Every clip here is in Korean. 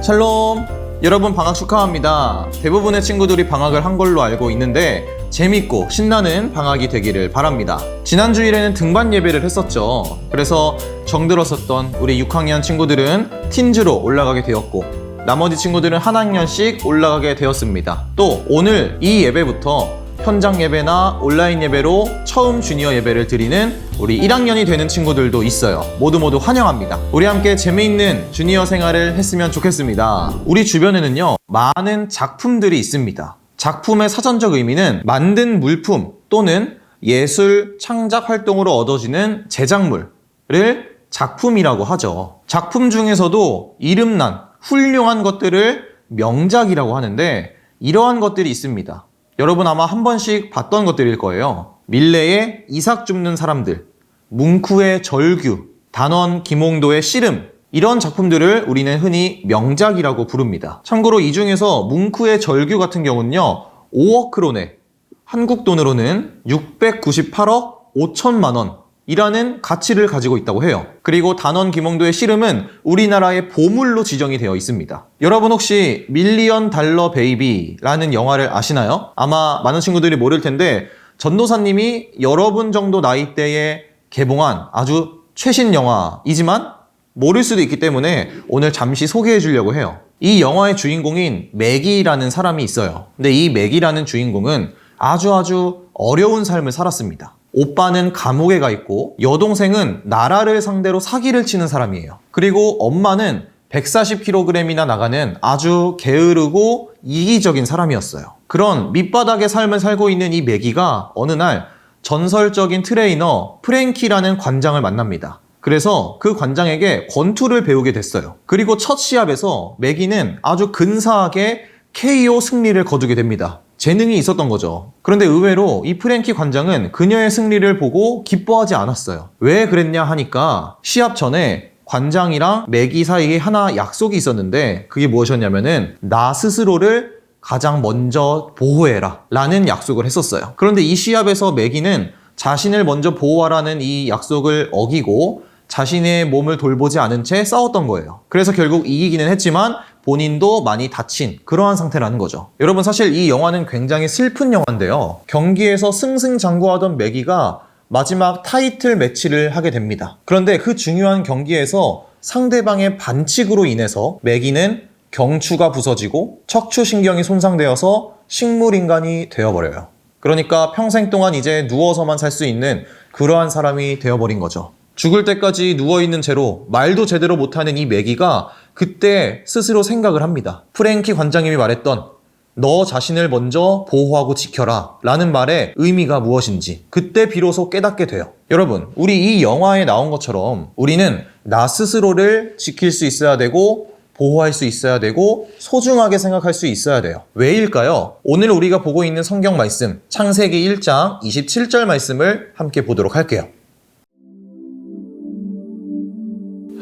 샬롬! 여러분 방학 축하합니다. 대부분의 친구들이 방학을 한 걸로 알고 있는데 재밌고 신나는 방학이 되기를 바랍니다. 지난 주일에는 등반 예배를 했었죠. 그래서 정들었었던 우리 6학년 친구들은 팀즈로 올라가게 되었고 나머지 친구들은 한 학년씩 올라가게 되었습니다. 또 오늘 이 예배부터 현장 예배나 온라인 예배로 처음 주니어 예배를 드리는 우리 1학년이 되는 친구들도 있어요. 모두 환영합니다. 우리 함께 재미있는 주니어 생활을 했으면 좋겠습니다. 우리 주변에는요, 많은 작품들이 있습니다. 작품의 사전적 의미는 만든 물품 또는 예술 창작 활동으로 얻어지는 제작물을 작품이라고 하죠. 작품 중에서도 이름난 훌륭한 것들을 명작이라고 하는데 이러한 것들이 있습니다. 여러분 아마 한 번씩 봤던 것들일 거예요. 밀레의 이삭 줍는 사람들, 뭉크의 절규, 단원 김홍도의 씨름, 이런 작품들을 우리는 흔히 명작이라고 부릅니다. 참고로 이 중에서 뭉크의 절규 같은 경우는요, 5억 크로네, 한국 돈으로는 698억 5천만 원 이라는 가치를 가지고 있다고 해요. 그리고 단원 김홍도의 씨름은 우리나라의 보물로 지정이 되어 있습니다. 여러분 혹시 밀리언 달러 베이비라는 영화를 아시나요? 아마 많은 친구들이 모를 텐데 전도사님이 여러분 정도 나이대에 개봉한 아주 최신 영화이지만 모를 수도 있기 때문에 오늘 잠시 소개해 주려고 해요. 이 영화의 주인공인 맥이라는 사람이 있어요. 근데 이 맥이라는 주인공은 아주 어려운 삶을 살았습니다. 오빠는 감옥에 가 있고 여동생은 나라를 상대로 사기를 치는 사람이에요. 그리고 엄마는 140kg이나 나가는 아주 게으르고 이기적인 사람이었어요. 그런 밑바닥의 삶을 살고 있는 이 매기가 어느 날 전설적인 트레이너 프랭키라는 관장을 만납니다. 그래서 그 관장에게 권투를 배우게 됐어요. 그리고 첫 시합에서 매기는 아주 근사하게 KO 승리를 거두게 됩니다. 재능이 있었던 거죠. 그런데 의외로 이 프랭키 관장은 그녀의 승리를 보고 기뻐하지 않았어요. 왜 그랬냐 하니까 시합 전에 관장이랑 매기 사이에 하나 약속이 있었는데 그게 무엇이었냐면은 나 스스로를 가장 먼저 보호해라 라는 약속을 했었어요. 그런데 이 시합에서 매기는 자신을 먼저 보호하라는 이 약속을 어기고 자신의 몸을 돌보지 않은 채 싸웠던 거예요. 그래서 결국 이기기는 했지만 본인도 많이 다친 그러한 상태라는 거죠. 여러분 사실 이 영화는 굉장히 슬픈 영화인데요. 경기에서 승승장구하던 매기가 마지막 타이틀 매치를 하게 됩니다. 그런데 그 중요한 경기에서 상대방의 반칙으로 인해서 매기는 경추가 부서지고 척추신경이 손상되어서 식물인간이 되어버려요. 그러니까 평생 동안 이제 누워서만 살 수 있는 그러한 사람이 되어버린 거죠. 죽을 때까지 누워있는 채로 말도 제대로 못하는 이 매기가 그때 스스로 생각을 합니다. 프랭키 관장님이 말했던 너 자신을 먼저 보호하고 지켜라 라는 말의 의미가 무엇인지 그때 비로소 깨닫게 돼요. 여러분, 우리 이 영화에 나온 것처럼 우리는 나 스스로를 지킬 수 있어야 되고 보호할 수 있어야 되고 소중하게 생각할 수 있어야 돼요. 왜일까요? 오늘 우리가 보고 있는 성경 말씀 창세기 1장 27절 말씀을 함께 보도록 할게요.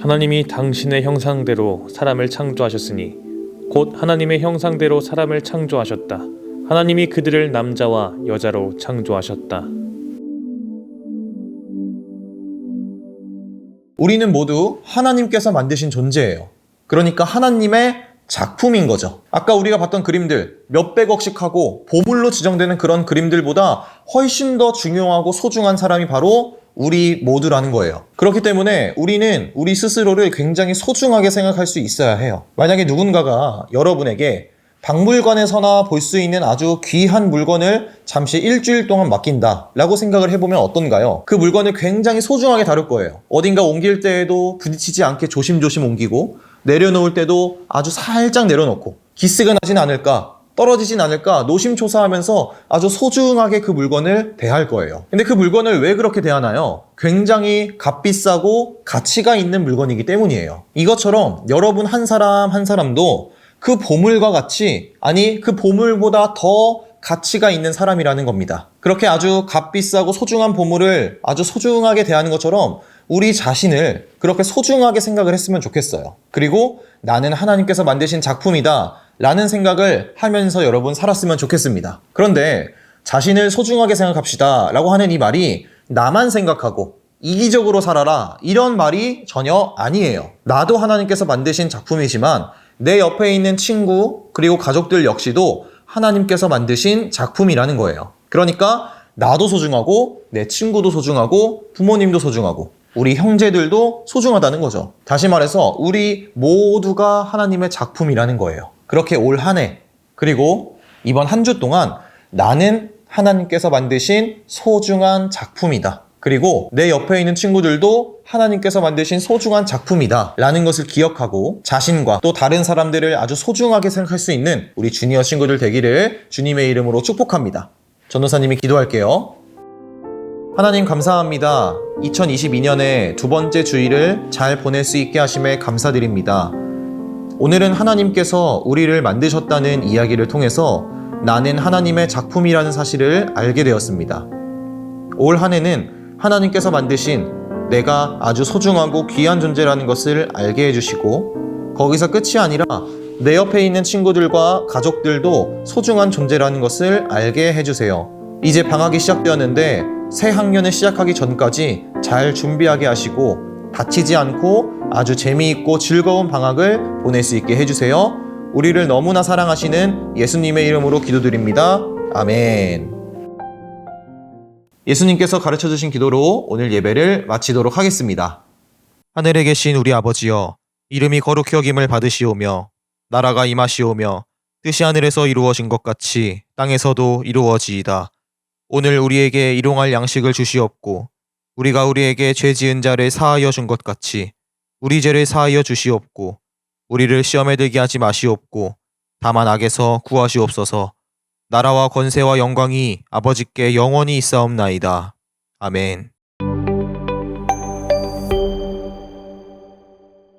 하나님이 당신의 형상대로 사람을 창조하셨으니 곧 하나님의 형상대로 사람을 창조하셨다. 하나님이 그들을 남자와 여자로 창조하셨다. 우리는 모두 하나님께서 만드신 존재예요. 그러니까 하나님의 작품인 거죠. 아까 우리가 봤던 그림들 몇백억씩 하고 보물로 지정되는 그런 그림들보다 훨씬 더 중요하고 소중한 사람이 바로 우리 모두라는 거예요. 그렇기 때문에 우리는 우리 스스로를 굉장히 소중하게 생각할 수 있어야 해요. 만약에 누군가가 여러분에게 박물관에서나 볼 수 있는 아주 귀한 물건을 잠시 일주일 동안 맡긴다 라고 생각을 해보면 어떤가요? 그 물건을 굉장히 소중하게 다룰 거예요. 어딘가 옮길 때에도 부딪히지 않게 조심조심 옮기고 내려놓을 때도 아주 살짝 내려놓고 기스가 나진 않을까, 떨어지진 않을까 노심초사하면서 아주 소중하게 그 물건을 대할 거예요. 근데 그 물건을 왜 그렇게 대하나요? 굉장히 값비싸고 가치가 있는 물건이기 때문이에요. 이것처럼 여러분 한 사람 한 사람도 그 보물과 같이, 아니 그 보물보다 더 가치가 있는 사람이라는 겁니다. 그렇게 아주 값비싸고 소중한 보물을 아주 소중하게 대하는 것처럼 우리 자신을 그렇게 소중하게 생각을 했으면 좋겠어요. 그리고 나는 하나님께서 만드신 작품이다 라는 생각을 하면서 여러분 살았으면 좋겠습니다. 그런데 자신을 소중하게 생각합시다 라고 하는 이 말이 나만 생각하고 이기적으로 살아라 이런 말이 전혀 아니에요. 나도 하나님께서 만드신 작품이지만 내 옆에 있는 친구 그리고 가족들 역시도 하나님께서 만드신 작품이라는 거예요. 그러니까 나도 소중하고 내 친구도 소중하고 부모님도 소중하고 우리 형제들도 소중하다는 거죠. 다시 말해서 우리 모두가 하나님의 작품이라는 거예요. 그렇게 올 한 해 그리고 이번 한 주 동안 나는 하나님께서 만드신 소중한 작품이다. 그리고 내 옆에 있는 친구들도 하나님께서 만드신 소중한 작품이다 라는 것을 기억하고 자신과 또 다른 사람들을 아주 소중하게 생각할 수 있는 우리 주니어 친구들 되기를 주님의 이름으로 축복합니다. 전도사님이 기도할게요. 하나님 감사합니다. 2022년에 두 번째 주일을 잘 보낼 수 있게 하심에 감사드립니다. 오늘은 하나님께서 우리를 만드셨다는 이야기를 통해서 나는 하나님의 작품이라는 사실을 알게 되었습니다. 올 한 해는 하나님께서 만드신 내가 아주 소중하고 귀한 존재라는 것을 알게 해주시고 거기서 끝이 아니라 내 옆에 있는 친구들과 가족들도 소중한 존재라는 것을 알게 해주세요. 이제 방학이 시작되었는데 새 학년을 시작하기 전까지 잘 준비하게 하시고 다치지 않고 아주 재미있고 즐거운 방학을 보낼 수 있게 해주세요. 우리를 너무나 사랑하시는 예수님의 이름으로 기도드립니다. 아멘. 예수님께서 가르쳐주신 기도로 오늘 예배를 마치도록 하겠습니다. 하늘에 계신 우리 아버지여, 이름이 거룩히 여김을 받으시오며 나라가 임하시오며 뜻이 하늘에서 이루어진 것 같이 땅에서도 이루어지이다. 오늘 우리에게 일용할 양식을 주시옵고 우리가 우리에게 죄 지은 자를 사하여 준 것 같이 우리 죄를 사하여 주시옵고 우리를 시험에 들게 하지 마시옵고 다만 악에서 구하시옵소서. 나라와 권세와 영광이 아버지께 영원히 있사옵나이다. 아멘.